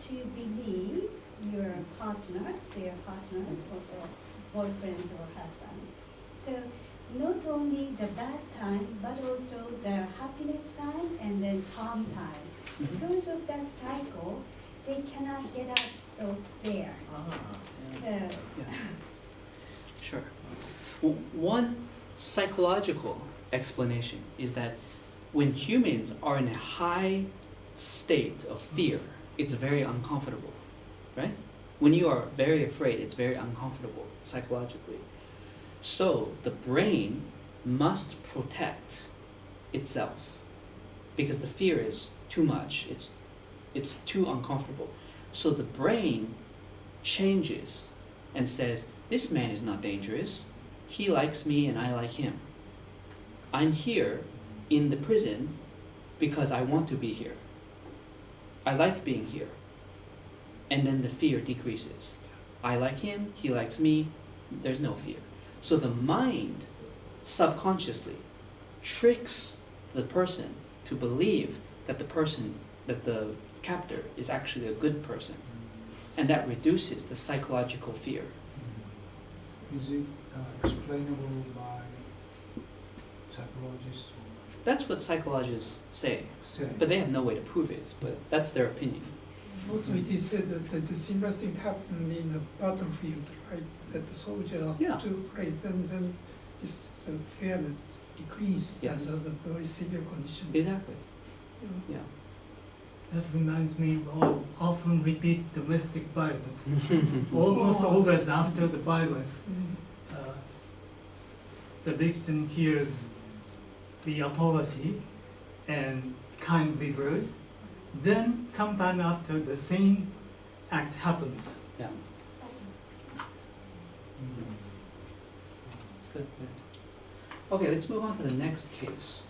to believe your partner, their partners, or boyfriends or husband. So not only the bad time, but also the happiness time and then calm time. Because of that cycle, they cannot get out of there. So, Sure. Well, one psychological explanation is that when humans are in a high state of fear, it's very uncomfortable, right? When you are very afraid, it's very uncomfortable psychologically. So the brain must protect itself because the fear is too much, it's too uncomfortable. So the brain changes and says, this man is not dangerous. He likes me and I like him. I'm here in the prison because I want to be here. I like being here. And then the fear decreases. I like him, he likes me, there's no fear. So the mind subconsciously tricks the person to believe that the captor is actually a good person. And that reduces the psychological fear. Is it explainable by psychologists? That's what psychologists say, but they have no way to prove it, but that's their opinion. Also, it is said that the similar thing happened in the battlefield, right? That the soldier are too afraid, and then this fearless decreased under the very severe condition. Exactly. Yeah. That reminds me of often repeat domestic violence. Almost always after the violence, the victim hears the apology and kindly words. Then, sometime after, the same act happens. Yeah. Good. Okay, let's move on to the next case.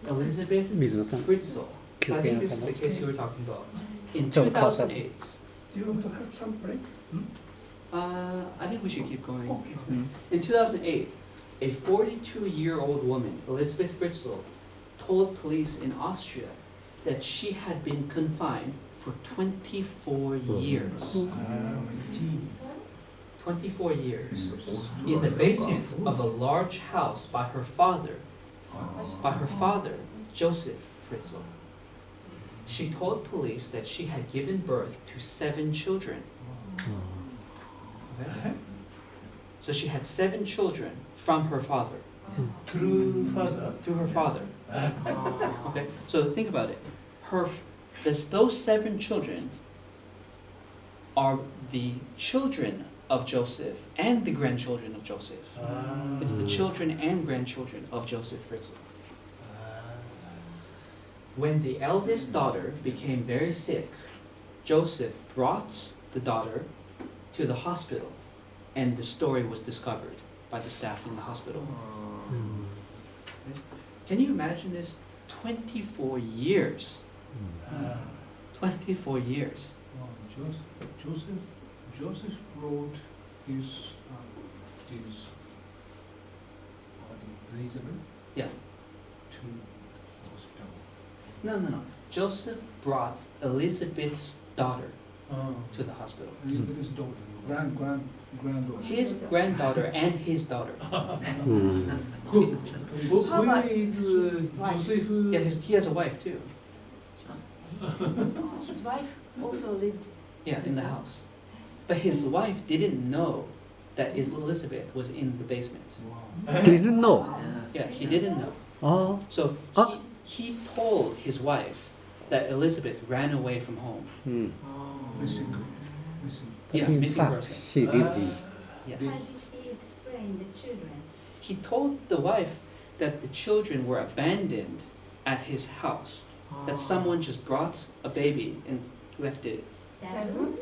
Elizabeth Fritzl. I think this is the case you were talking about. In 2008. Do you want to have some break? I think we should keep going. Okay. In 2008, a 42-year-old woman, Elizabeth Fritzl, told police in Austria that she had been confined for 24 years. 24 years in the basement of a large house by her father, Joseph Fritzl. She told police that she had given birth to 7 children. Okay? So she had 7 children from her father. Through father? To her father. Okay, so think about it. Those 7 children are the children of Joseph and the grandchildren of Joseph. It's the children and grandchildren of Joseph Fritzl. When the eldest daughter became very sick, Joseph brought the daughter to the hospital, and the story was discovered by the staff in the hospital. Okay. Can you imagine this? 24 years. 24 years. Joseph brought his Elizabeth to the hospital. No. Joseph brought Elizabeth's daughter to the hospital. Elizabeth's daughter, granddaughter. His granddaughter and his daughter. Who is Joseph? Yeah, he has a wife too. his wife also lived. Yeah, in the house. But his wife didn't know that Elizabeth was in the basement. Wow. Didn't know. Yeah, he didn't know. Oh. So he told his wife that Elizabeth ran away from home. Missing. Yes, In missing fact, person. she lived in. Yes. How did he explain the children? He told the wife that the children were abandoned at his house. That someone just brought a baby and left it. 7?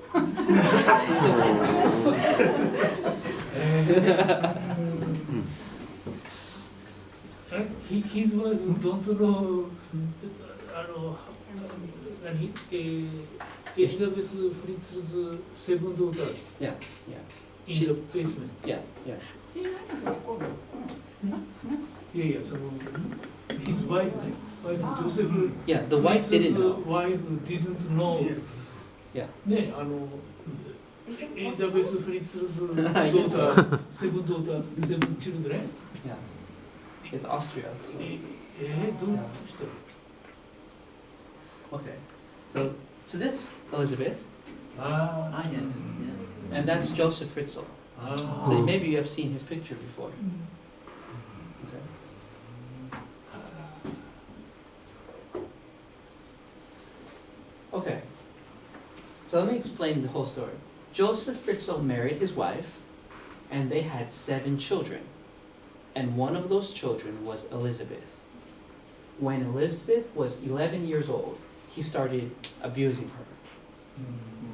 His wife don't know, Elizabeth Fritzl's 7 daughters Yeah. in the basement. Yeah. Yeah, so his wife Joseph Yeah, the wife didn't know. wife didn't know Yeah. ね、エリザベス・フリッツルズ・ドーター、セブン・ドーター、セブン・チルドレン Yeah. It's Austria. So. どうして Okay. So that's Elizabeth, あ Ah, yes. Yeah. and that's Joseph Fritzl. あ So maybe you have seen his picture before. Okay. Okay. So let me explain the whole story. Joseph Fritzl married his wife, and they had 7 children. And one of those children was Elizabeth. When Elizabeth was 11 years old, he started abusing her.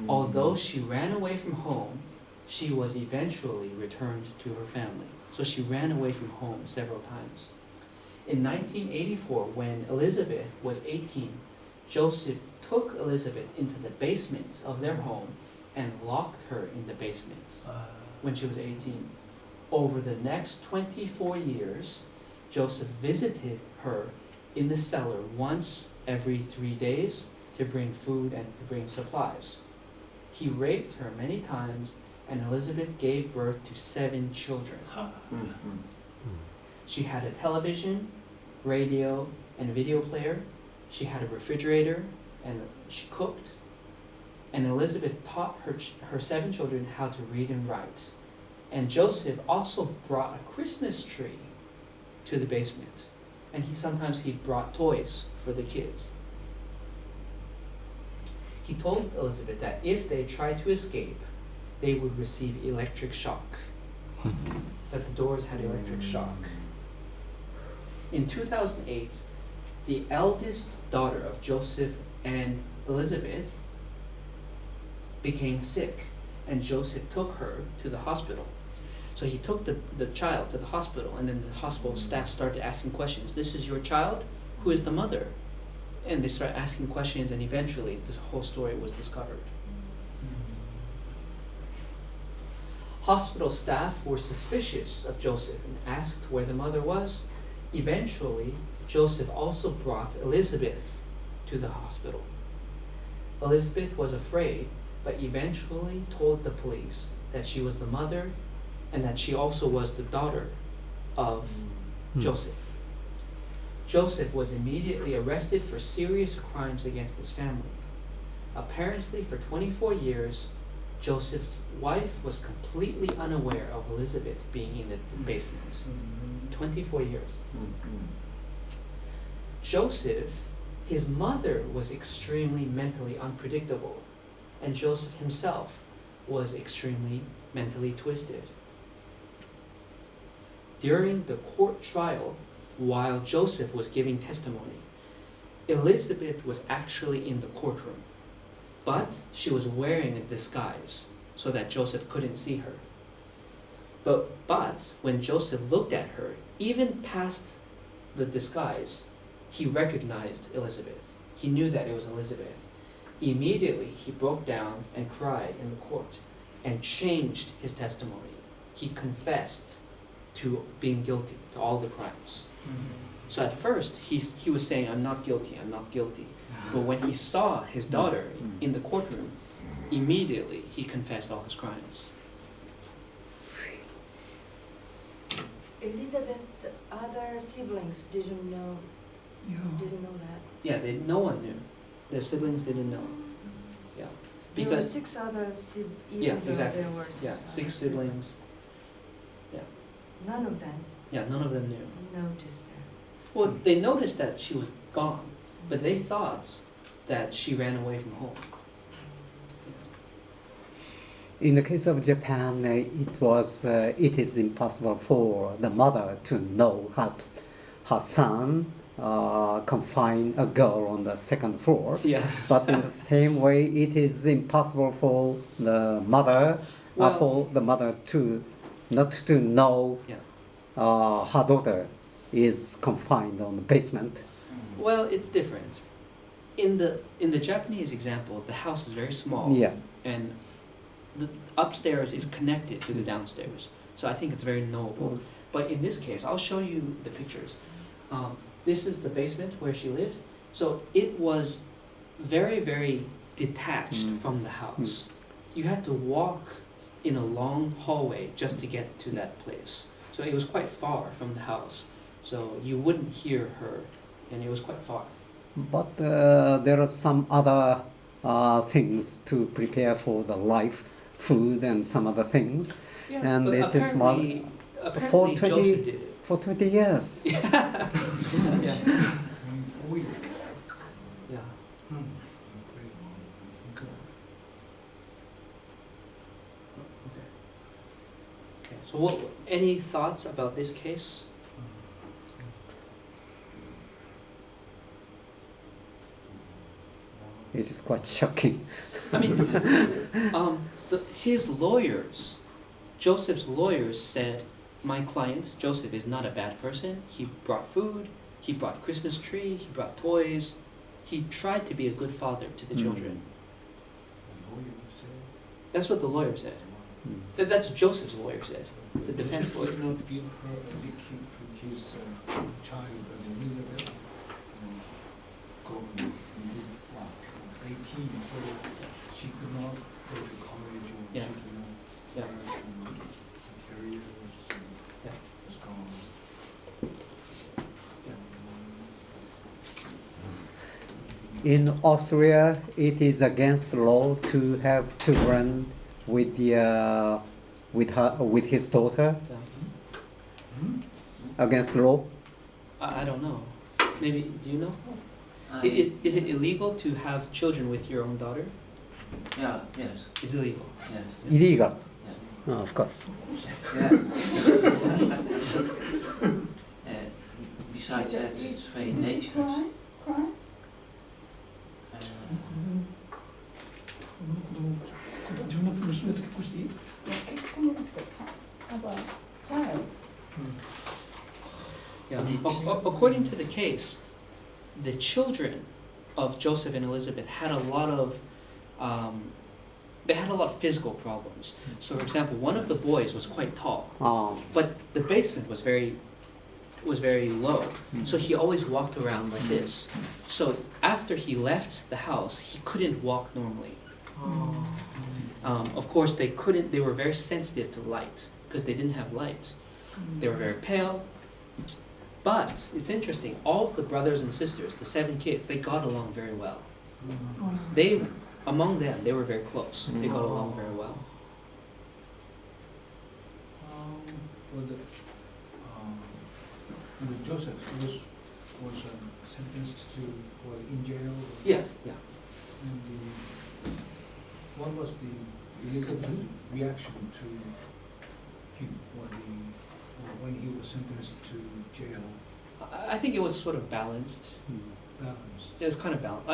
Although she ran away from home, she was eventually returned to her family. So she ran away from home several times. In 1984, when Elizabeth was 18, Joseph took Elizabeth into the basement of their home and locked her in the basement when she was 18. Over the next 24 years, Joseph visited her in the cellar once every 3 days to bring food and to bring supplies. He raped her many times, and Elizabeth gave birth to 7 children. She had a television, radio, and video player. She had a refrigerator, and she cooked. And Elizabeth taught her 7 children how to read and write. And Joseph also brought a Christmas tree to the basement. And sometimes he brought toys for the kids. He told Elizabeth that if they tried to escape, they would receive electric shock. That the doors had electric shock. In 2008, the eldest daughter of Joseph and Elizabeth became sick, and Joseph took her to the hospital. So he took the child to the hospital, and then the hospital staff started asking questions. This is your child? Who is the mother? And they started asking questions, and eventually this whole story was discovered. Hospital staff were suspicious of Joseph and asked where the mother was. Eventually, Joseph also brought Elizabeth to the hospital. Elizabeth was afraid, but eventually told the police that she was the mother and that she also was the daughter of Joseph. Joseph was immediately arrested for serious crimes against his family. Apparently, for 24 years, Joseph's wife was completely unaware of Elizabeth being in the basement. 24 years. Joseph, his mother was extremely mentally unpredictable, and Joseph himself was extremely mentally twisted. During the court trial, while Joseph was giving testimony, Elizabeth was actually in the courtroom, but she was wearing a disguise so that Joseph couldn't see her. But when Joseph looked at her, even past the disguise, he recognized Elizabeth. He knew that it was Elizabeth. Immediately, he broke down and cried in the court and changed his testimony. He confessed to being guilty to all the crimes. So at first, he was saying, I'm not guilty, I'm not guilty. But when he saw his daughter in the courtroom, immediately he confessed all his crimes. Elizabeth, the other siblings didn't know that. Yeah, no one knew. Their siblings didn't know. Yeah, There were because 6 other siblings, even yeah, though exactly. there were 6 Yeah, other 6 siblings. None of them Yeah, none of them knew. noticed her. Well, they noticed that she was gone, but they thought that she ran away from home. In the case of Japan, it is impossible for the mother to know her son confine a girl on the 2nd floor. Yeah. But in the same way, it is impossible for the mother to not to know her daughter is confined on the basement. Well, it's different. In the Japanese example, the house is very small. Yeah. And the upstairs is connected to the downstairs. So I think it's very knowable. But in this case, I'll show you the pictures. This is the basement where she lived. So it was very, very detached Mm. from the house. You had to walk in a long hallway just to get to that place. So it was quite far from the house. So you wouldn't hear her, and it was quite far. But there are some other things to prepare for the life, food and some other things. And but it is apparently, for apparently 20 Joseph did it. For 20 years. Yeah. Yeah. 4 years. Yeah. Okay. So what? Any thoughts about this case? It is quite shocking. I mean, his lawyers, Joseph's lawyers said, my client, Joseph, is not a bad person. He brought food, he brought Christmas tree, he brought toys. He tried to be a good father to the children. That's what the lawyer said. That's what Joseph's lawyer said, the defense lawyer. Did not give her the key to his child as Elizabeth. Going 18, so she could not go to college or Yeah. she could not Yeah. work and the career Yeah. was gone. In Austria, it is against law to have children with with his daughter. Yeah. Against law. I don't know. Maybe, do you know? Is it illegal to have children with your own daughter? Yeah, yes, It's illegal. yes. Illegal. Yeah. Oh, of course. Yes. Besides that, it's very dangerous. Crime? Yeah. According to the case, the children of Joseph and Elizabeth had a lot of physical problems. So, for example, one of the boys was quite tall, but the basement was very low. So he always walked around like this. So after he left the house, he couldn't walk normally. Of course, they couldn't. They were very sensitive to light because they didn't have light. They were very pale. But it's interesting. All of the brothers and sisters, the 7 kids, they got along very well. Among them, they were very close. They got along very well. Joseph was sentenced to in jail. Yeah, yeah. And what was the Elizabeth's reaction to him when he was sentenced to jail? I think it was sort of balanced. Balanced. It was kind of balanced.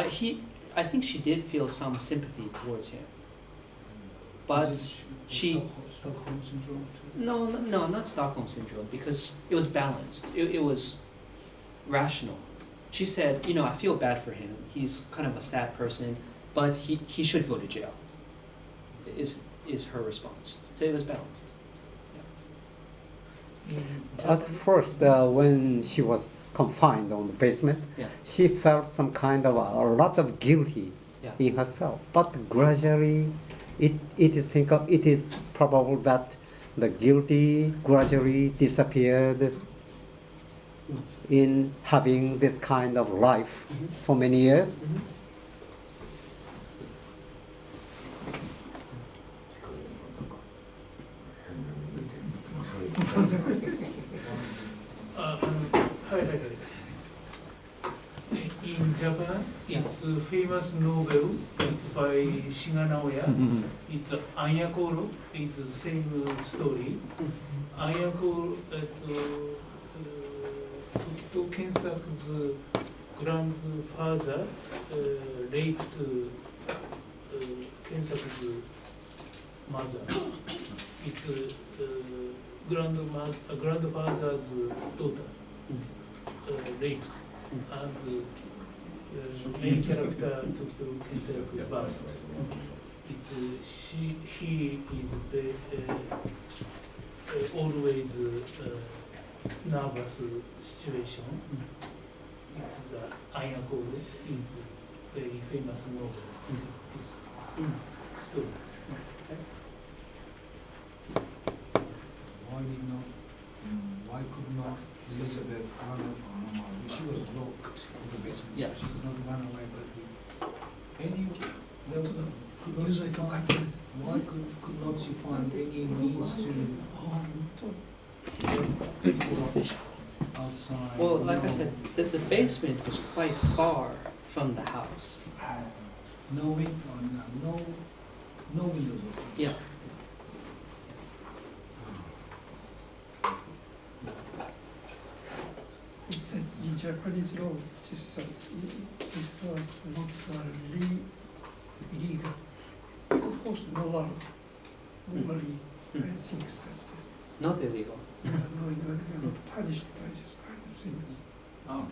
I think she did feel some sympathy towards him. But she... Stockholm syndrome too? No, not Stockholm syndrome, because it was balanced. It was rational. She said, I feel bad for him. He's kind of a sad person, but he should go to jail, is her response. So it was balanced. At first, when she was confined on the basement, she felt some kind of a lot of guilty in herself. But gradually, it is probable that the guilty gradually disappeared in having this kind of life for many years. In Japan, it's a famous novel. It's by Shiga Naoya. It's Anyakoro. It's the same story. Anyakoro, Tokito Kensaku's grandfather raped Kensaku's mother. It's grandfather's daughter raped. And the main character Tokito Kensaku's past. It's he is always nervous situation. It's the Ayako is very famous novel. this Mm. story. Why could not Elizabeth run up? She was locked in the basement. Yes. She could not run away, but any, there was, could not use she it to find, control. why could not she find any means to outside? Well, like I said, the basement was quite far from the house. No windows. Of course. Yeah. It said in Japanese law, this was not illegal. Of course, no law. Normally, I think that Not illegal. you are not punished by this kind of things. Oh,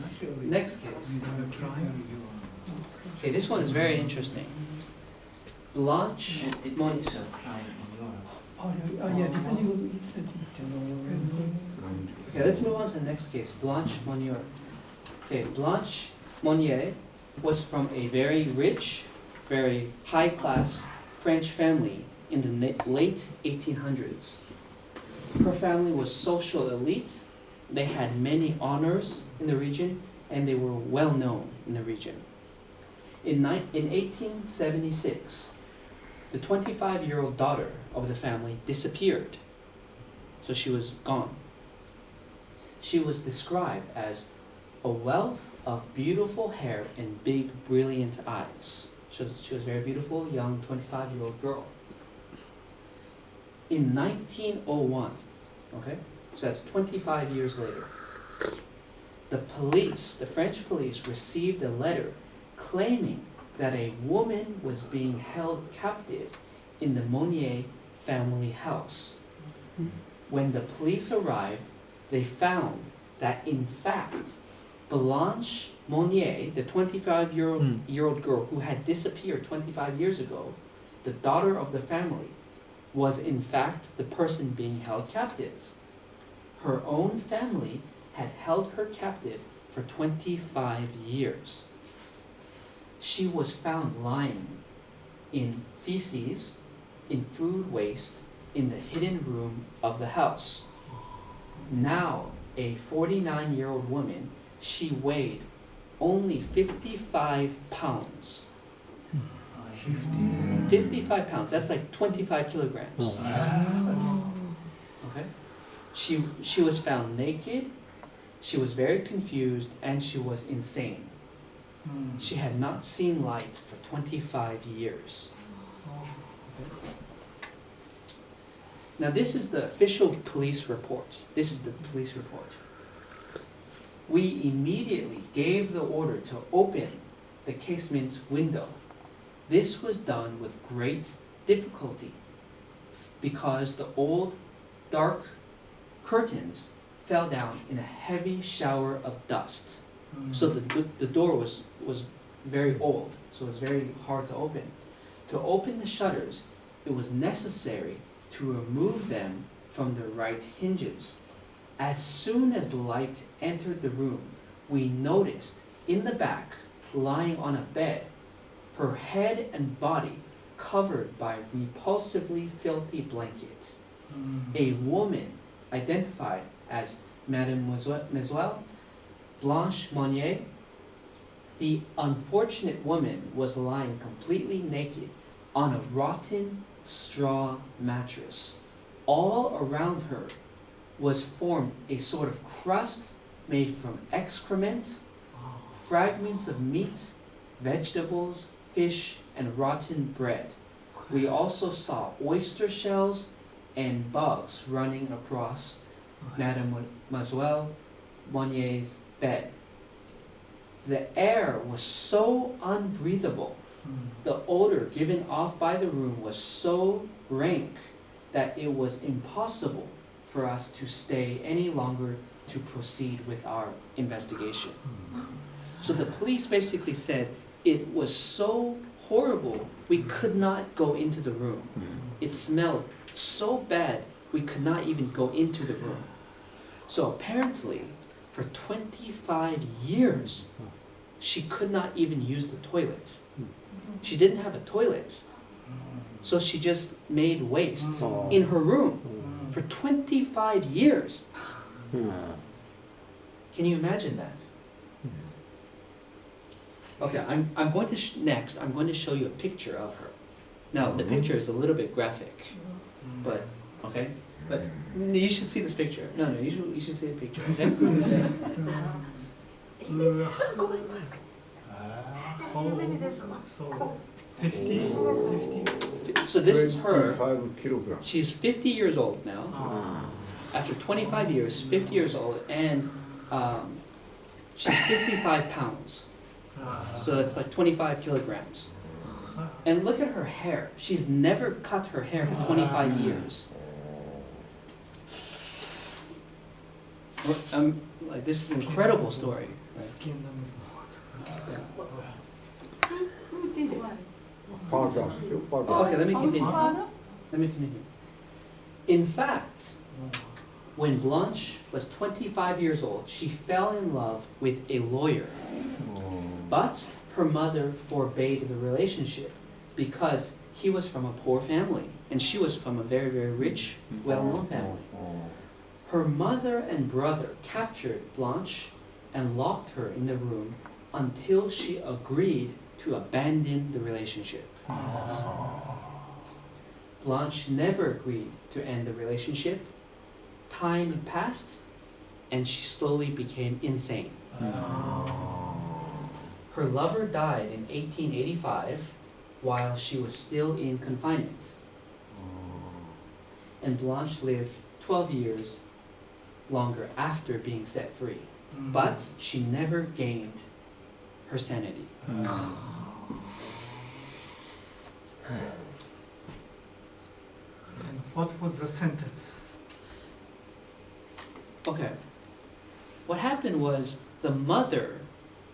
Naturally. Next case. You gotta try. Okay, this one is very interesting. Blanche it Mon- is a crime in Europe. Yeah, depending on its setting. Okay, let's move on to the next case, Blanche Monnier. Okay, Blanche Monnier was from a very rich, very high-class French family in the late 1800s. Her family was social elite. They had many honors in the region, and they were well known in the region. In 1876, the 25-year-old daughter of the family disappeared. So she was gone. She was described as a wealth of beautiful hair and big, brilliant eyes. She was a very beautiful, young 25-year-old girl. In 1901, okay, so that's 25 years later, the French police received a letter claiming that a woman was being held captive in the Monnier family house. When the police arrived, they found that in fact, Blanche Monnier, the 25-year-old girl who had disappeared 25 years ago, the daughter of the family, was in fact the person being held captive. Her own family had held her captive for 25 years. She was found lying in feces, in food waste, in the hidden room of the house. Now, a 49-year-old woman, she weighed only 55 pounds. 55 pounds, that's like 25 kilograms. Okay? She was found naked, she was very confused, and she was insane. She had not seen light for 25 years. Now this is the official police report. This is the police report. We immediately gave the order to open the casement window. This was done with great difficulty because the old dark curtains fell down in a heavy shower of dust. So the door was very old, so it was very hard to open. To open the shutters, it was necessary to remove them from the right hinges. As soon as light entered the room, we noticed in the back, lying on a bed, her head and body covered by a repulsively filthy blanket. A woman identified as Mademoiselle Blanche Monnier. The unfortunate woman was lying completely naked on a rotten straw mattress. All around her was formed a sort of crust made from excrement, fragments of meat, vegetables, fish, and rotten bread. We also saw oyster shells and bugs running across Mademoiselle Monnier's bed. The air was so unbreathable, the odor given off by the room was so rank that it was impossible for us to stay any longer to proceed with our investigation. So the police basically said it was so horrible we could not go into the room. It smelled so bad we could not even go into the room. So apparently, for 25 years, she could not even use the toilet. She didn't have a toilet, so she just made waste Oh. in her room for 25 years. Can you imagine that? Okay, I'm going to next. I'm going to show you a picture of her. Now the picture is a little bit graphic, but okay. But you should see this picture. No, you should see the picture. Okay. So 50. So this is her. 25 kilogram. She's 50 years old now. After 25 years, 50 years old, and she's 55 pounds. So that's like 25 kilograms. And look at her hair. She's never cut her hair for 25 years. Like, this is an incredible story. Right? Yeah. Father, your father. Okay, let me continue. Let me continue. In fact, when Blanche was 25 years old, she fell in love with a lawyer. But her mother forbade the relationship because he was from a poor family and she was from a very, very rich, well-known family. Her mother and brother captured Blanche and locked her in the room until she agreed to abandon the relationship. Blanche never agreed to end the relationship. Time passed and she slowly became insane. Her lover died in 1885 while she was still in confinement. And Blanche lived 12 years longer after being set free. But she never gained her sanity. And what was the sentence? Okay. What happened was the mother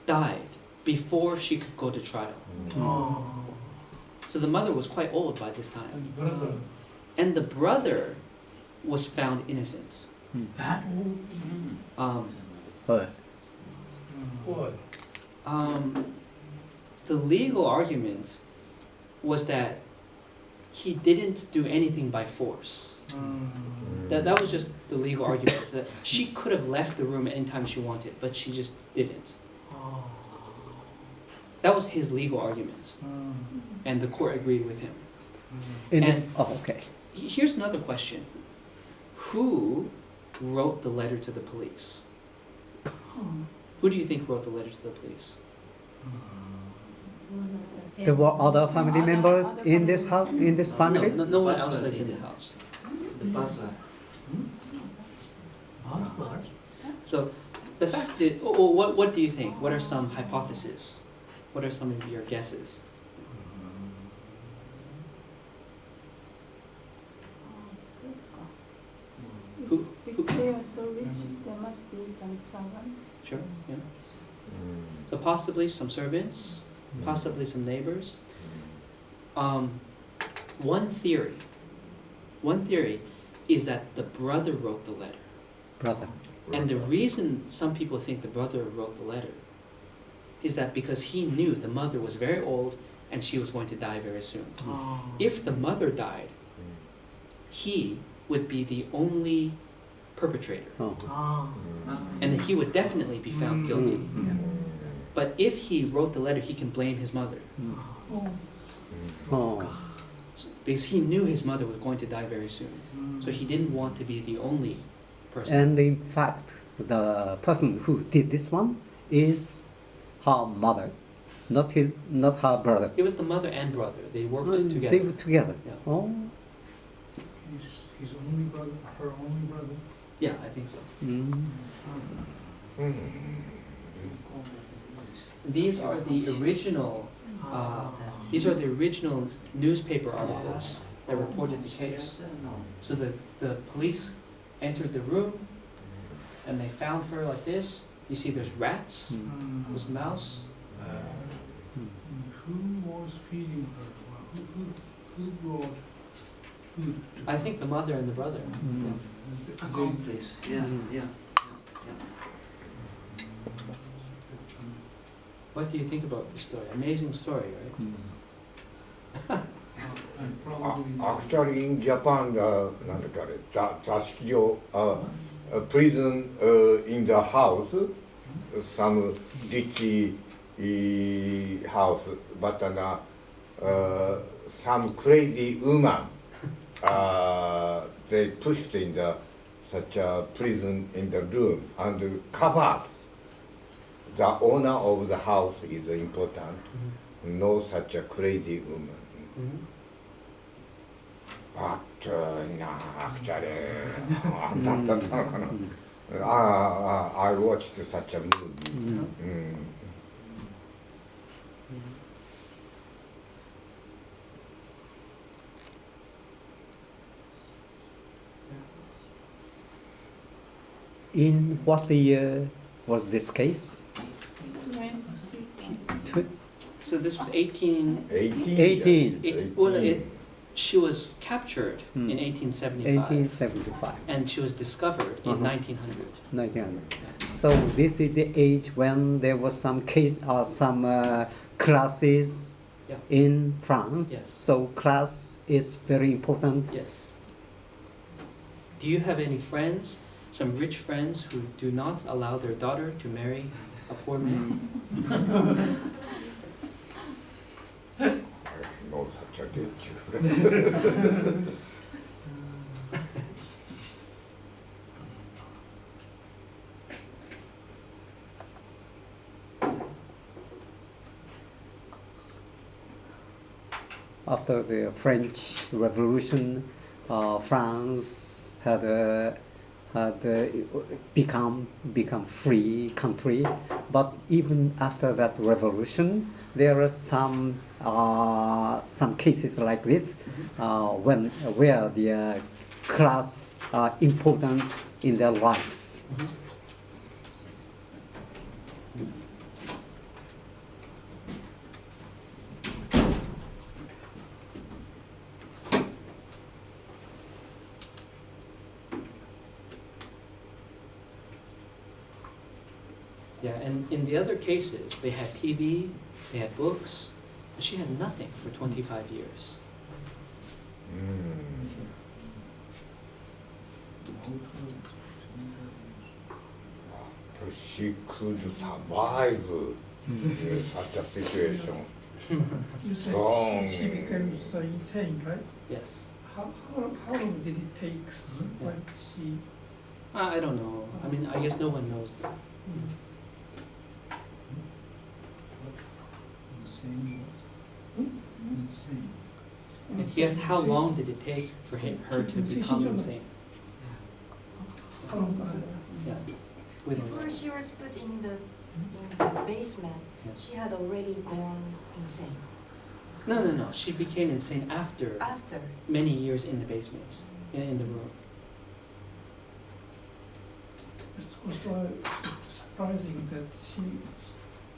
died before she could go to trial. So the mother was quite old by this time. And the brother was found innocent. The legal argument was that he didn't do anything by force. That was just the legal argument. That she could have left the room anytime she wanted, but she just didn't. That was his legal argument. And the court agreed with him. Okay. Here's another question. Who wrote the letter to the police? Who do you think wrote the letter to the police? There were other family members in this house, in this family? No one else lived in the house. The butler. So the fact is, what do you think? What are some hypotheses? What are some of your guesses? If they are so rich, there must be some servants. Sure, yeah. So possibly some servants, possibly some neighbors. One theory is that the brother wrote the letter. Brother. And the reason some people think the brother wrote the letter is that because he knew the mother was very old and she was going to die very soon. If the mother died, he would be the only perpetrator. And then he would definitely be found guilty. But if he wrote the letter, he can blame his mother. Because he knew his mother was going to die very soon. So he didn't want to be the only person. And in fact, the person who did this one is her mother, not her brother. It was the mother and brother. They worked together. They were together. Yeah. Oh. His only brother, her only brother. Yeah, I think so. These are the original. These are the original newspaper articles that reported the case. So the police entered the room, and they found her like this. You see, there's rats, there's mouse. Who was feeding her? Who brought food? I think the mother and the brother. Accomplice. Yeah. What do you think about this story? Amazing story, right? And probably. Actually, in Japan, なんだっけあれ、座敷寮、a prison in the house, some rich house, but some crazy woman, they pushed in the such a prison in the room and covered. The owner of the house is important. No such a crazy woman. But actually, I watched such a movie. In what year was this case? So this was 18. 18. She was captured in 1875. 1875. And she was discovered in 1900. 1900. So this is the age when there was some case or some classes in France. Yes. So class is very important. Yes. Do you have any friends, some rich friends who do not allow their daughter to marry a poor man? No such a rich. After the French Revolution, France had become free country. But even after that revolution, there are some cases like this where the class are important in their lives. Yeah, and in the other cases, they had TV, they had books, but she had nothing for 25 years. She could survive such a situation. You said she became so insane, right? Yes. How long did it take when she... I don't know. I mean, I guess no one knows. Insane. And he asked how long did it take for her to become insane? How long? Yeah. We don't know. Before she was put in the basement, she had already gone insane. No. She became insane after many years in the basement, in the room. It's also surprising that she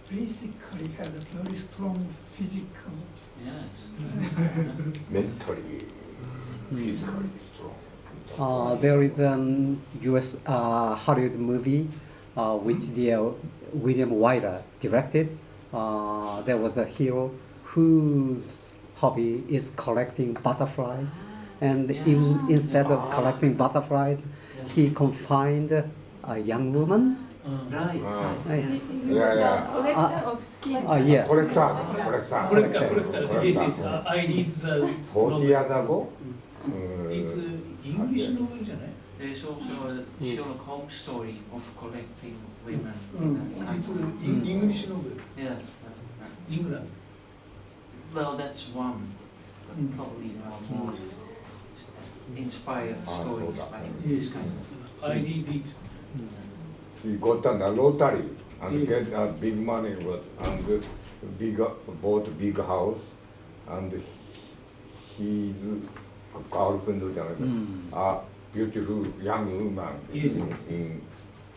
basically had a very strong physical. Mentally, physically strong. There is an U.S. Hollywood movie which the William Wyler directed. There was a hero whose hobby is collecting butterflies, and instead of collecting butterflies, he confined a young woman. Right. He was a collector of skins. Yeah. Collector. Yes. I read the 40 years ago? It's English novel, isn't it? There's also a Sherlock Holmes story of collecting women. It's English novel. Yeah. England. Well, that's one. But probably there are more inspired stories by this kind of. I read it. He got a lottery and get a big money and bought a big house, and his girlfriend, a beautiful young woman. Yes. In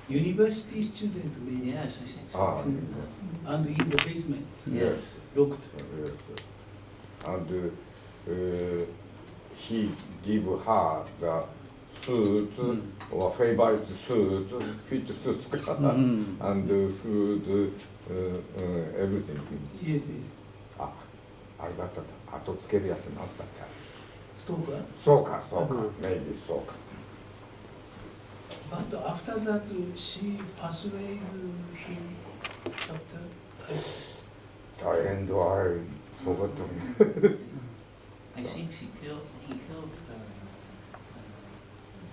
University student maybe. Yes, I think so. And in the basement. Yes. Locked. Yes. And he give her the suit or favorite suit, fit suits, and food, everything. Yes, yes. あ、あれだったんだ。後つけるやつなんだっけ。Stalker. そうか、そうか、maybe そうか。But after that, she persuaded him after. The end, I forgot. I think he killed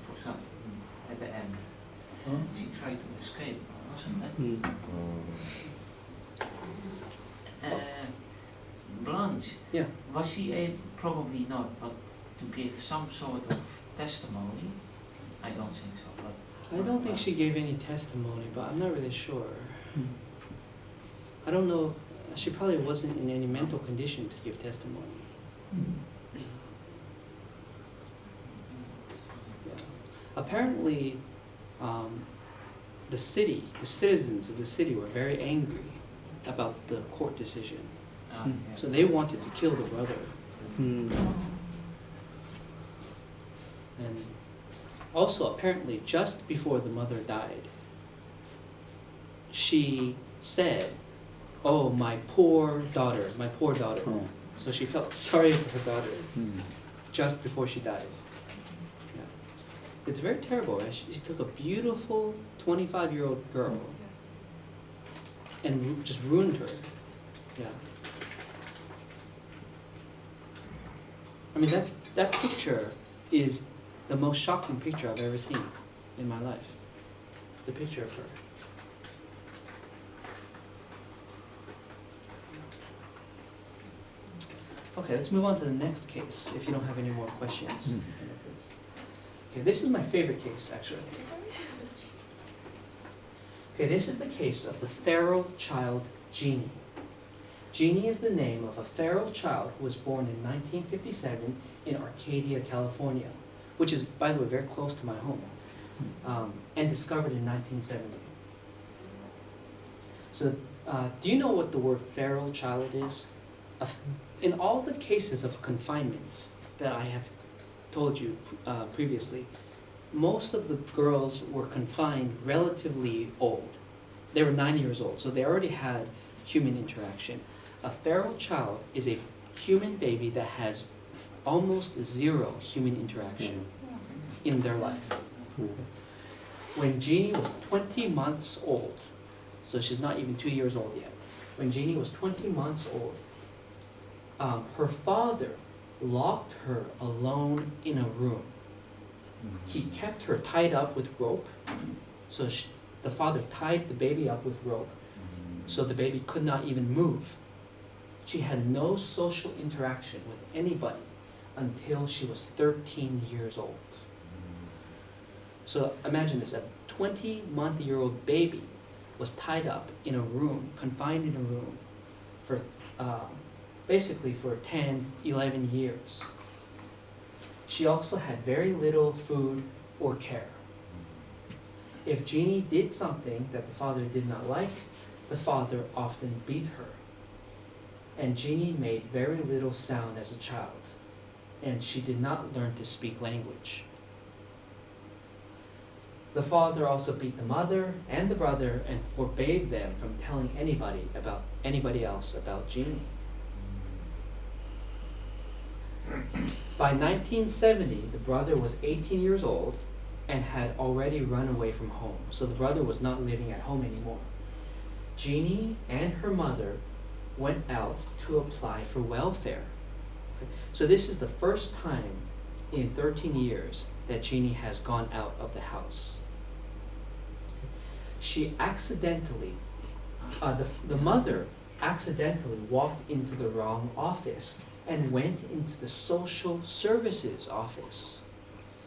for some at the end. Huh? She tried to escape, wasn't it? Blanche, Yeah. was she able, probably not, but to give some sort of testimony? I don't think so, but... I don't think she gave any testimony, but I'm not really sure. I don't know. She probably wasn't in any mental condition to give testimony. Yeah. Apparently, the citizens of the city were very angry about the court decision. Yeah. So they wanted to kill the brother. And also, apparently, just before the mother died, she said, "Oh, my poor daughter, my poor daughter." So she felt sorry for her daughter just before she died. Yeah. It's very terrible, right? She took a beautiful 25-year-old girl and just ruined her. Yeah. I mean, that picture is the most shocking picture I've ever seen in my life. The picture of her. Okay, let's move on to the next case, if you don't have any more questions. Okay, this is my favorite case, actually. Okay, this is the case of the feral child Jeannie. Jeannie is the name of a feral child who was born in 1957 in Arcadia, California, which is, by the way, very close to my home, and discovered in 1970. So, do you know what the word feral child is? In all the cases of confinement that I have told you previously, most of the girls were confined relatively old. They were 9 years old, so they already had human interaction. A feral child is a human baby that has almost zero human interaction in their life. When Jeannie was 20 months old, so she's not even 2 years old yet, when Jeannie was 20 months old, her father locked her alone in a room. He kept her tied up with rope, so the father tied the baby up with rope, so the baby could not even move. She had no social interaction with anybody until she was 13 years old. So imagine this, a 20-month-old baby was tied up in a room, confined in a room, for basically for 10, 11 years. She also had very little food or care. If Jeannie did something that the father did not like, the father often beat her. And Jeannie made very little sound as a child, and she did not learn to speak language. The father also beat the mother and the brother and forbade them from telling anybody else about Jeannie. By 1970, the brother was 18 years old and had already run away from home, so the brother was not living at home anymore. Jeannie and her mother went out to apply for welfare. So this is the first time in 13 years that Jeannie has gone out of the house. She accidentally, the mother accidentally walked into the wrong office and went into the social services office.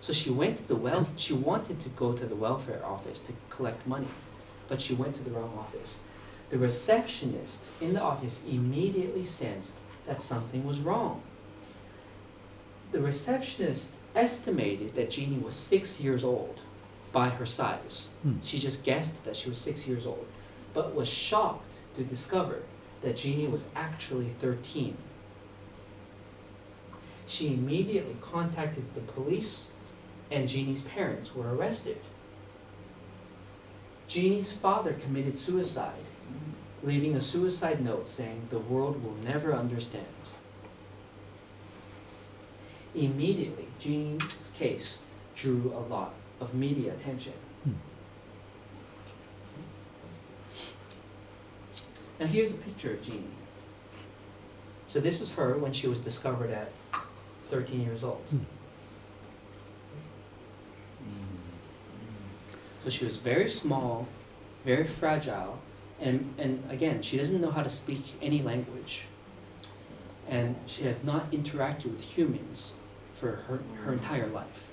So she went to she wanted to go to the welfare office to collect money, but she went to the wrong office. The receptionist in the office immediately sensed that something was wrong. The receptionist estimated that Jeannie was 6 years old by her size. She just guessed that she was 6 years old, but was shocked to discover that Jeannie was actually 13. She immediately contacted the police and Jeannie's parents were arrested. Jeannie's father committed suicide, leaving a suicide note saying, "The world will never understand." Immediately, Jeannie's case drew a lot of media attention. Now here's a picture of Jeannie. So this is her when she was discovered at 13 years old. So she was very small, very fragile, and again, she doesn't know how to speak any language. And she has not interacted with humans for her entire life.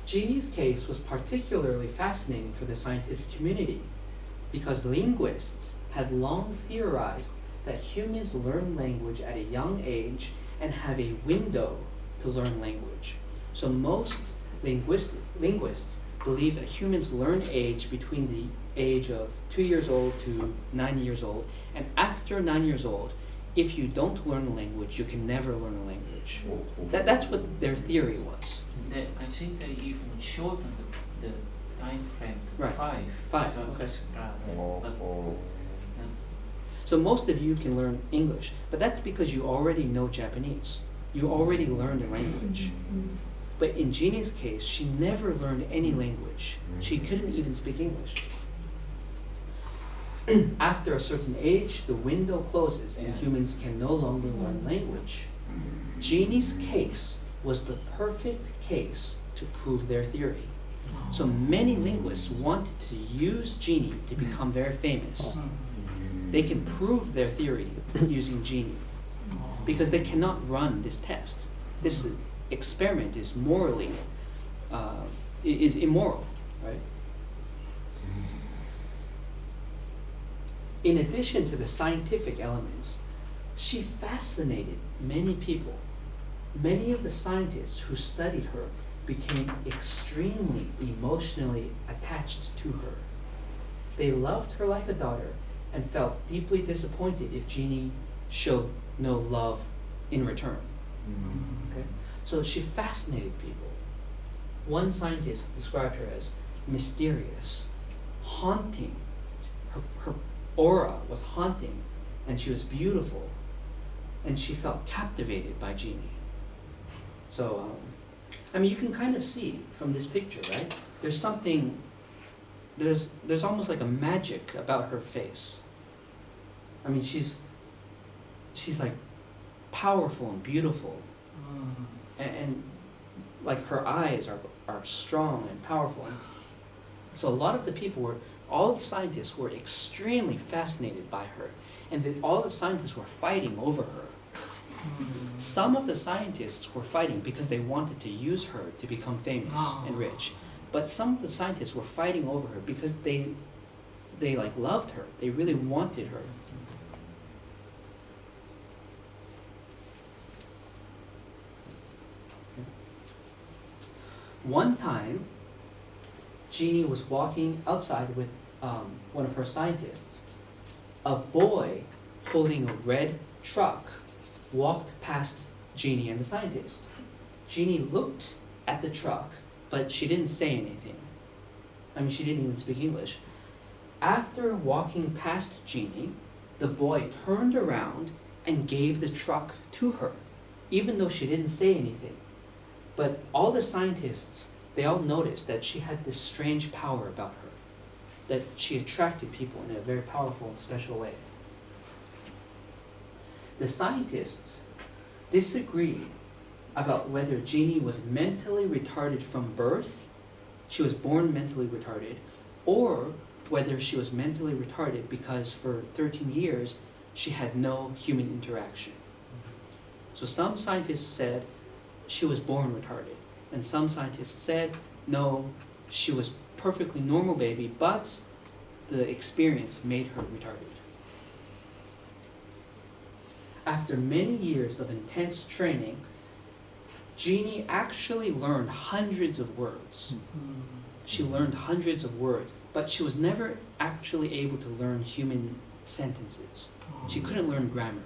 Jeannie's case was particularly fascinating for the scientific community because linguists had long theorized that humans learn language at a young age and have a window to learn language. So most linguists believe that humans learn age between the age of 2 years old to 9 years old, and after 9 years old, if you don't learn a language, you can never learn a language. That's what their theory was. I think they even shortened the time frame to Right. 5. 5, So okay. it's, So most of you can learn English, but that's because you already know Japanese. You already learned a language. But in Jeannie's case, she never learned any language. She couldn't even speak English. After a certain age, the window closes and humans can no longer learn language. Jeannie's case was the perfect case to prove their theory. So many linguists wanted to use Jeannie to become very famous. They can prove their theory using Jeannie because they cannot run this test. This experiment is morally, is immoral, right? In addition to the scientific elements, she fascinated many people. Many of the scientists who studied her became extremely emotionally attached to her. They loved her like a daughter and felt deeply disappointed if Jeannie showed no love in return. Okay? So she fascinated people. One scientist described her as mysterious, haunting. Her aura was haunting, and she was beautiful, and she felt captivated by Jeannie. So, I mean, you can kind of see from this picture, right? There's something, there's almost like a magic about her face. I mean, she's like powerful and beautiful, and like her eyes are strong and powerful. So a lot of the people all the scientists were extremely fascinated by her, and all the scientists were fighting over her. Some of the scientists were fighting because they wanted to use her to become famous and rich, but some of the scientists were fighting over her because they like loved her. They really wanted her. One time, Jeannie was walking outside with one of her scientists. A boy holding a red truck walked past Jeannie and the scientist. Jeannie looked at the truck, but she didn't say anything. I mean, she didn't even speak English. After walking past Jeannie, the boy turned around and gave the truck to her, even though she didn't say anything. But all the scientists, they all noticed that she had this strange power about her, that she attracted people in a very powerful and special way. The scientists disagreed about whether Jeannie was mentally retarded from birth, she was born mentally retarded, or whether she was mentally retarded because for 13 years she had no human interaction. So some scientists said she was born retarded, and some scientists said no, she was perfectly normal baby, but the experience made her retarded. After many years of intense training, Jeannie actually learned hundreds of words. She learned hundreds of words, but she was never actually able to learn human sentences. She couldn't learn grammar.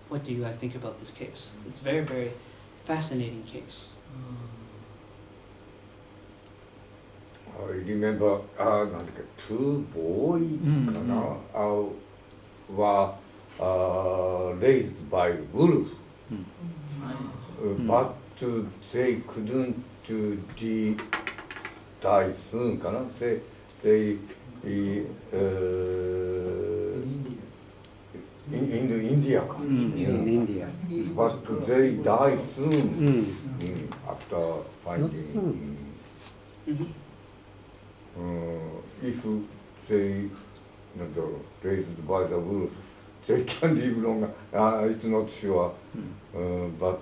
What do you guys think about this case? It's a very, very fascinating case. I remember, なんだっけ、two boys かな、were raised by wolf, but they couldn't die soon かな。They in India か。in India. But they die soon after Not finding. soon. If they raised by the wolf, they can live longer. It's not sure, but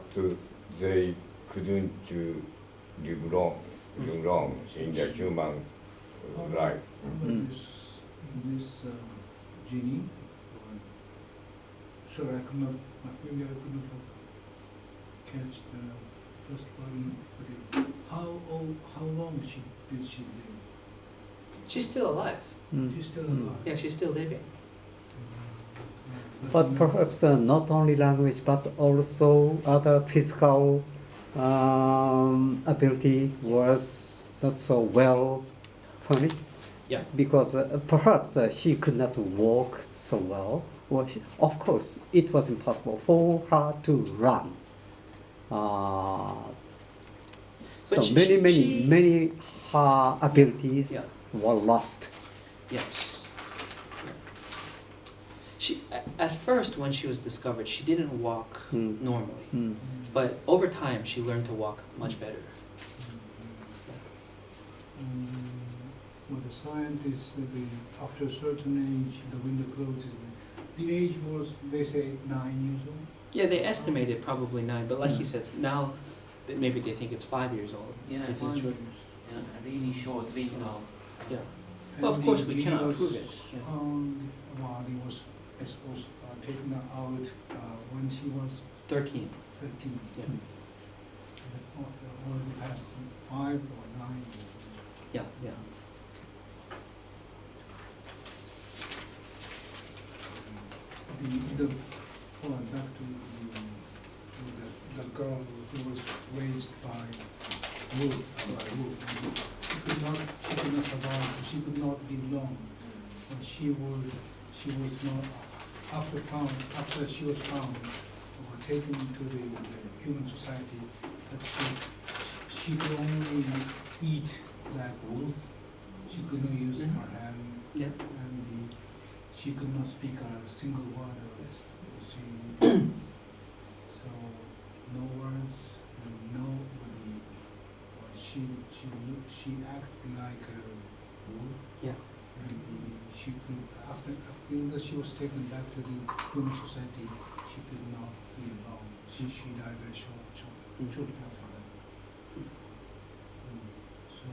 they couldn't live long in the human life. This genie, sorry, I could not, maybe I could not catch the first part. But how long did she live? She's still alive. She's still alive. Yeah, she's still living. But perhaps not only language, but also other physical ability was not so well furnished. Yeah. Because perhaps she could not walk so well. Well, of course, it was impossible for her to run. So many her abilities were lost. Yes. She at first, when she was discovered, she didn't walk normally, but over time she learned to walk much better. Well, the scientists, after a certain age, the window closes. The age was, they say, 9 years old? Yeah, they estimated probably 9, but like he said, now maybe they think it's 5 years old. Yeah, if it's short. Yeah, a really short window. Yeah. And Well, of course, we the cannot genie prove was it. Yeah. found while he was taken out when she was 13. 13. Yeah. Already past 5 or 9 years. Yeah, yeah. Back to the girl who was raised by wolf. She could not survive. She could not live long. And she was not after she was found or taken to the human society. That she could only eat like wolf. She could not use her hand. Yeah. And she could not speak a single word of it. So no words and nobody. She acted like a wolf. Yeah. And she could even though she was taken back to the human society, she could not live long. She died very shortly after that. So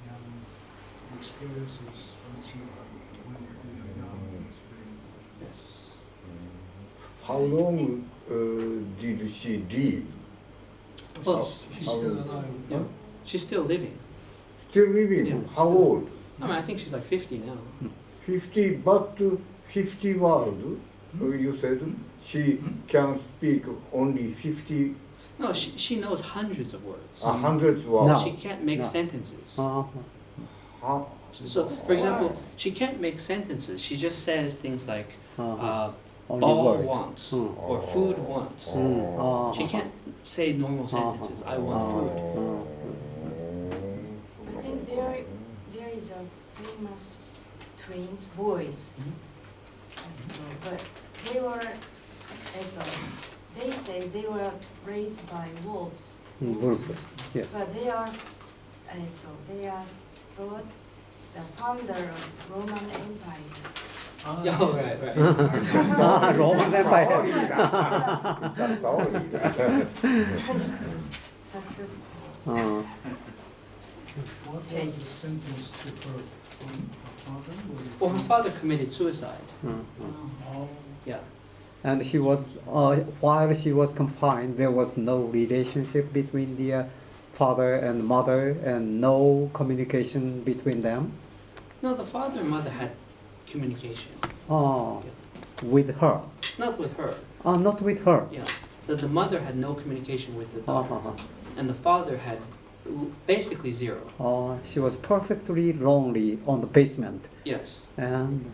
the experiences when we are young is very. Yes. How long did she live? Well, She's still alive. Yeah. She's still living. Still living? Yeah, How still. old? I think she's like 50 now. 50, but 50 words, you said? She can speak only 50, No, she knows hundreds of words. 100 words. No. She can't make No. sentences. How? So, for example, she can't make sentences. She just says things like, Only ball words. wants, or food wants. She can't say normal sentences. I want food. I think there is a famous twins boys, but they say they were raised by wolves, Wolves, yes. but they are thought the founder of Roman Empire. Yeah, oh, right. Roman Empire. It's a story. Successful. What was the sentence to her father? Well, her father committed suicide. Oh. Yeah. And she was, while she was confined, there was no relationship between the father and mother, and no communication between them. No, the father and mother had communication. Oh, with her. Not with her. Oh, not with her. Yeah. The mother had no communication with the daughter. Uh-huh. And the father had basically zero. Oh, she was perfectly lonely on the basement. Yes. And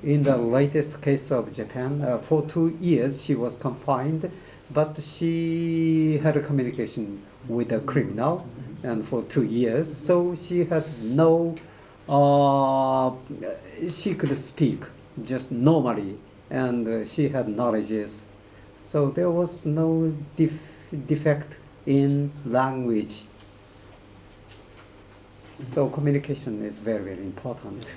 in the latest case of Japan, for 2 years she was confined, but she had a communication with a criminal, and for 2 years, so she had no, she could speak just normally, and she had knowledges, so there was no defect in language. So communication is very, very important.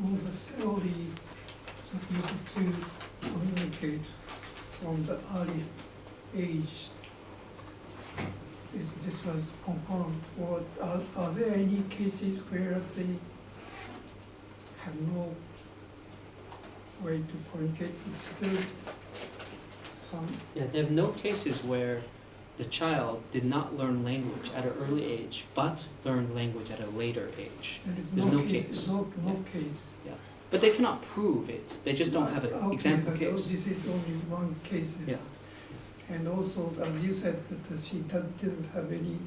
All the theory that you have to communicate from the early age, this was confirmed, or are there any cases where they have no way to communicate, but still some? Yeah, there are no cases where the child did not learn language at an early age, but learned language at a later age. There's no case. No Yeah. case. Yeah. But they cannot prove it. They just don't have an Okay, example but case. This is only one case. Yeah. And also, as you said, that she didn't have any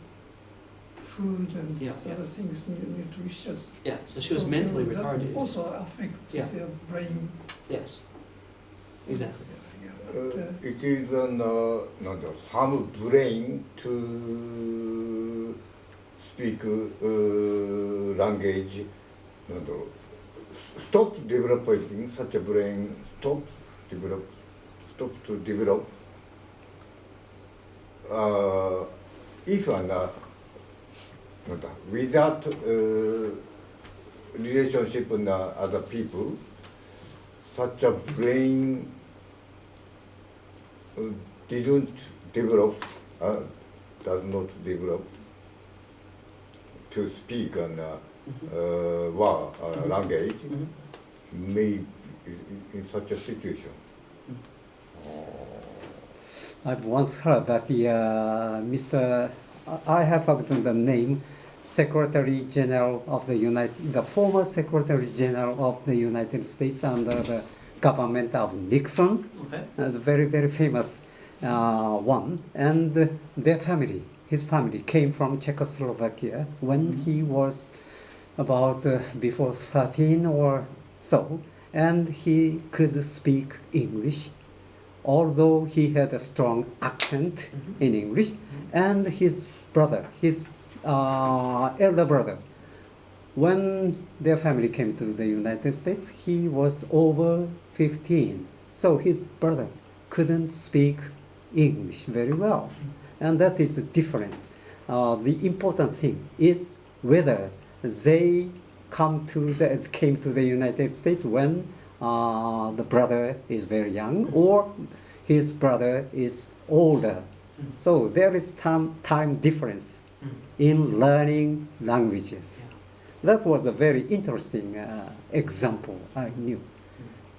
food and Yeah. other things nutritious. Yeah, so she was So mentally that retarded. also affects Yeah. their brain. Yes, exactly. It is some brain to speak language. Stop developing such a brain. Stop to develop. If without relationship with other people, such a brain didn't develop, does not develop to speak language, may in such a situation. I've once heard that I have forgotten the name, Secretary General of the former Secretary General of the United States under the government of Nixon, Okay. the very, very famous one, and his family came from Czechoslovakia when he was about before 13 or so, and he could speak English, although he had a strong accent in English, and his brother, his elder brother, when their family came to the United States, he was over 15. So his brother couldn't speak English very well. And that is the difference. The important thing is whether they came to the United States when the brother is very young or his brother is older. So there is some time difference in learning languages. That was a very interesting example I knew.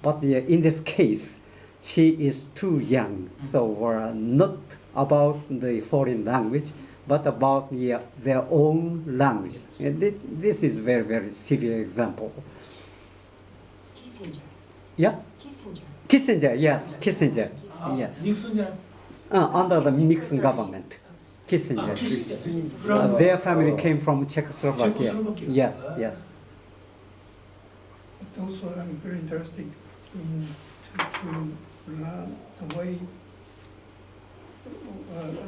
But in this case, she is too young, so not about the foreign language, but about their own language. And this is very, very severe example. Kissinger. Yeah? Kissinger, yes, Kissinger. Yeah. 닉슨 Under the Nixon government. Kissinger. 키시nger. Their family came from Czechoslovakia. Czechoslovakia. Yes, yes. But also, I'm very interested to learn the way,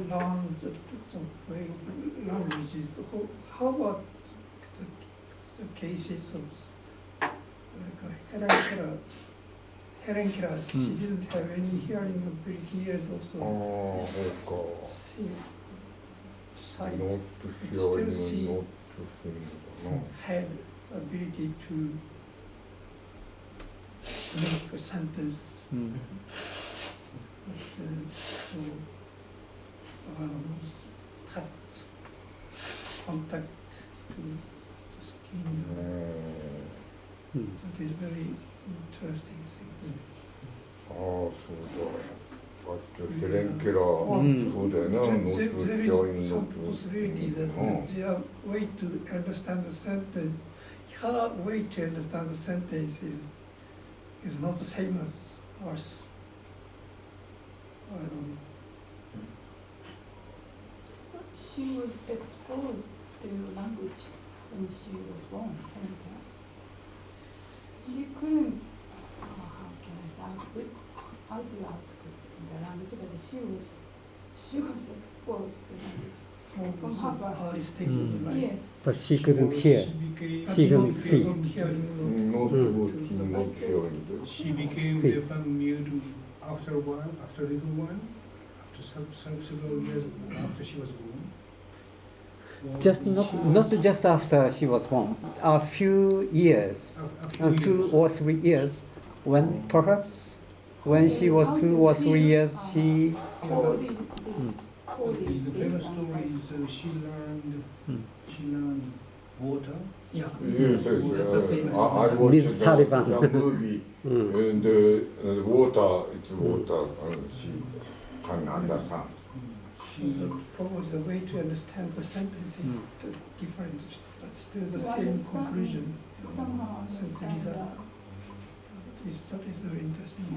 learn the way languages. How about the cases of Helen Keller? She didn't have any hearing ability and also sight. Not Still hearing, she not seeing. had ability to make a sentence. But, so, contact to the skin. That is very interesting thing. ああ、そうだ。ヘレン・ケラー、そうだよな、ノート There showing is not some possibility that their way to understand the sentence, her way to understand the sentence is not the same as ours. I don't know. She was exposed to language when she was born, she couldn't, how can I say, output in the language, but she was exposed to language from her birth. Early stage of the life. Yes. But she couldn't hear. She couldn't see. She became See. deaf and mute after a while, after a little while, after several years after she was born. Just not just after she was born, a few years, A few 2 years. or 3 years, when perhaps when she was 2 or 3 years, she Holy, this, The famous story is she learned water. Yeah. Yes, That's a famous. I Miss watched Sullivan. the movie, and the water, it's water, she can understand. Probably the way to understand the sentence is different, but still the To same understand conclusion. somehow Same understand result. That is very interesting.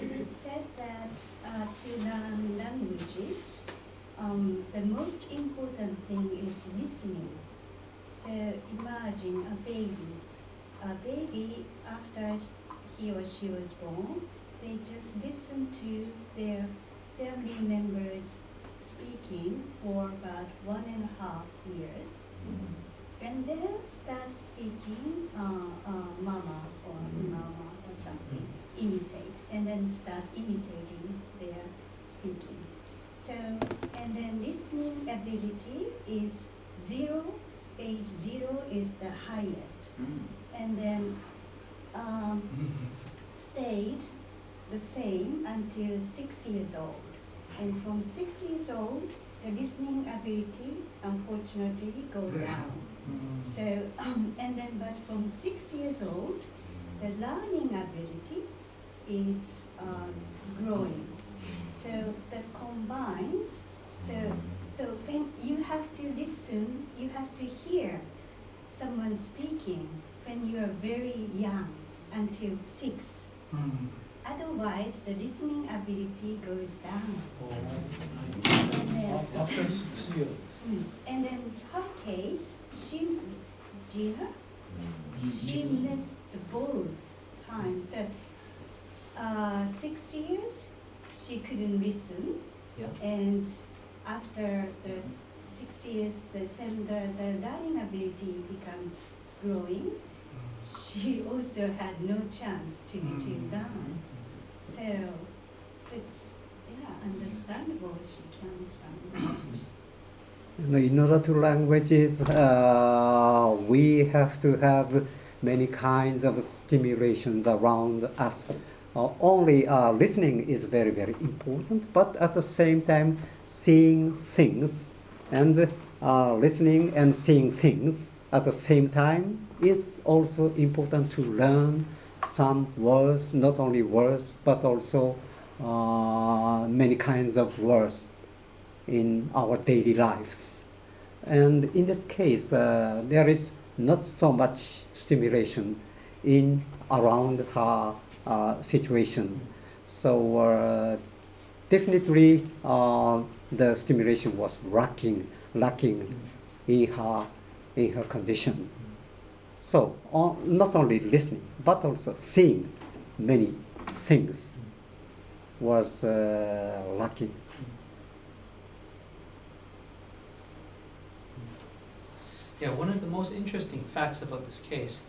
It is said that to learn languages, the most important thing is listening. So imagine a baby. A baby, after he or she was born, they just listen to their family members speaking for about 1.5 years. And then start speaking mama or mama or something, imitate, and then start imitating their speaking. So, and then listening ability is 0, age 0 is the highest. And then stayed the same until 6 years old. And from 6 years old, the listening ability unfortunately go down. So, and then, but from 6 years old, the learning ability is growing. So that combines, so when you have to listen, you have to hear someone speaking when you are very young, until 6. Otherwise, the listening ability goes down. And then, After 6 years. and then her case, Gina, she missed both times. So 6 years, she couldn't listen. Yeah. And after the 6 years, the learning ability becomes growing. She also had no chance to learn. So it's understandable she can't learn. in order to languages, we have to have many kinds of stimulations around us. Only listening is very, very important, but at the same time, seeing things and listening and seeing things at the same time is also important to learn some words, not only words, but also many kinds of words in our daily lives. And in this case, there is not so much stimulation in around her situation. So definitely the stimulation was lacking in her condition. So not only listening, but also seeing many things was lacking. Yeah, one of the most interesting facts about this case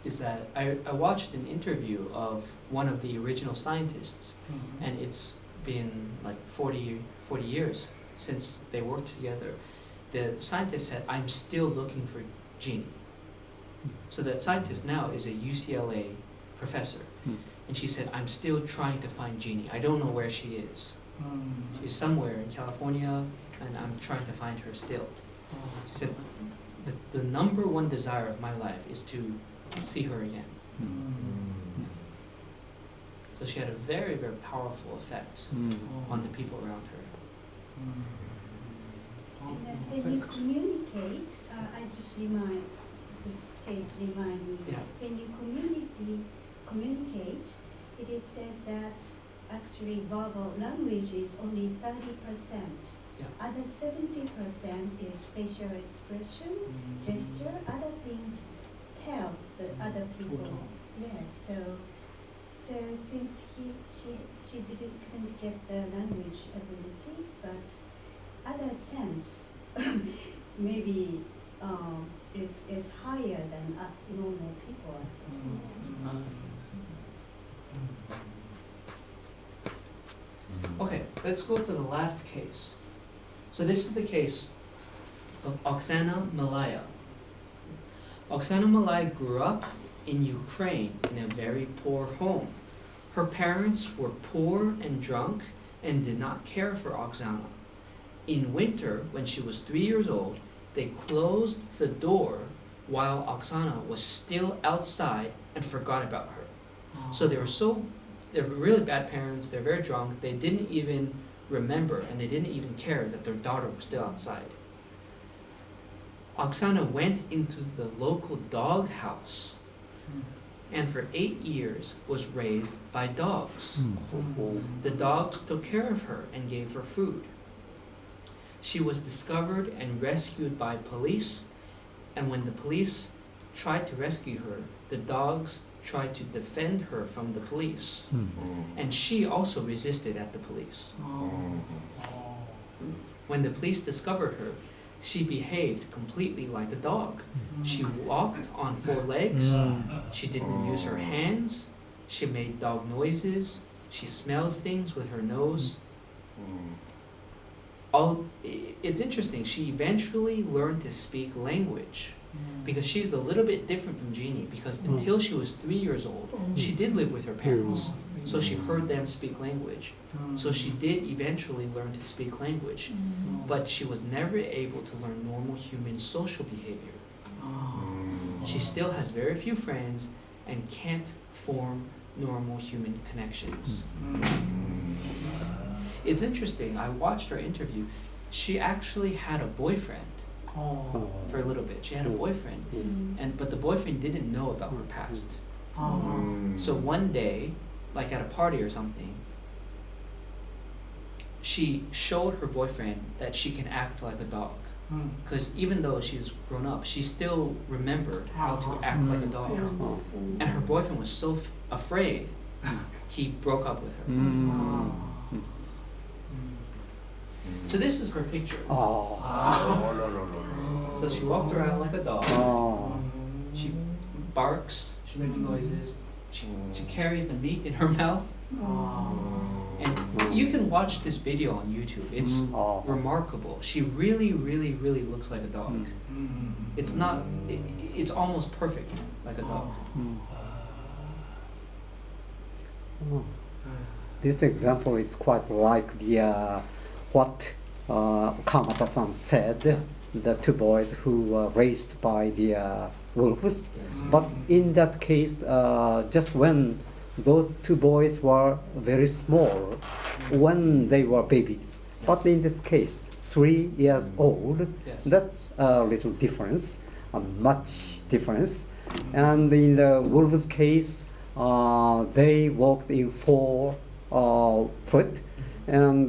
is that I watched an interview of one of the original scientists, and it's been like 40 years since they worked together. The scientist said, "I'm still looking for Jeannie." So that scientist now is a UCLA professor, and she said, "I'm still trying to find Jeannie. I don't know where she is. She's somewhere in California, and I'm trying to find her still. She said, the number one desire of my life is to see her again. So she had a very, very powerful effect on the people around her. When you communicate, I just remind, this case remind me, Yeah. when you communicate, it is said that actually verbal language is only 30%. Yeah. Other 70% is facial expression, gesture, other things tell the other people. Yes, so since she couldn't get the language ability, but other sense maybe is higher than normal people, I suppose. Okay, let's go to the last case. So this is the case of Oksana Malaya. Oksana Malaya grew up in Ukraine in a very poor home. Her parents were poor and drunk and did not care for Oksana. In winter, when she was 3 years old, they closed the door while Oksana was still outside and forgot about her. So they were really bad parents, they're very drunk, they didn't even remember and they didn't even care that their daughter was still outside. Oksana went into the local dog house and for 8 years was raised by dogs. The dogs took care of her and gave her food. She was discovered and rescued by police, and when the police tried to rescue her, the dogs tried to defend her from the police. And she also resisted at the police. When the police discovered her, she behaved completely like a dog. She walked on 4 legs, she didn't use her hands, she made dog noises, she smelled things with her nose. It's interesting, she eventually learned to speak language because she's a little bit different from Jeannie, because until she was 3 years old, she did live with her parents. So she heard them speak language. So she did eventually learn to speak language, but she was never able to learn normal human social behavior. She still has very few friends and can't form normal human connections. It's interesting, I watched her interview. She actually had a boyfriend for a little bit. She had a boyfriend, but the boyfriend didn't know about her past. So one day, like at a party or something, she showed her boyfriend that she can act like a dog. Because even though she's grown up, she still remembered how to act like a dog. And her boyfriend was so afraid, he broke up with her. So this is her picture. So she walked around like a dog. She barks, she makes noises, she carries the meat in her mouth. And you can watch this video on YouTube. It's remarkable. She really, really, really looks like a dog. It's not, it's almost perfect like a dog. This example is quite like the what Kamata-san said, the 2 boys who were raised by the wolves. But in that case, just when those 2 boys were very small, when they were babies. But in this case, 3 years old, that's a little difference, a much difference. And in the wolves' case, they walked in 4 foot, and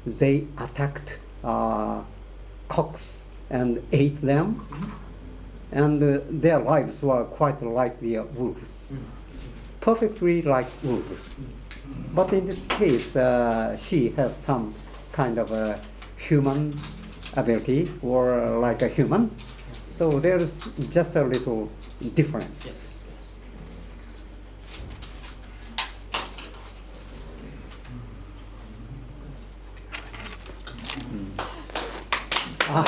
they attacked cocks and ate them, and their lives were quite like the wolves, perfectly like wolves. But in this case, she has some kind of a human ability, or like a human, so there's just a little difference. I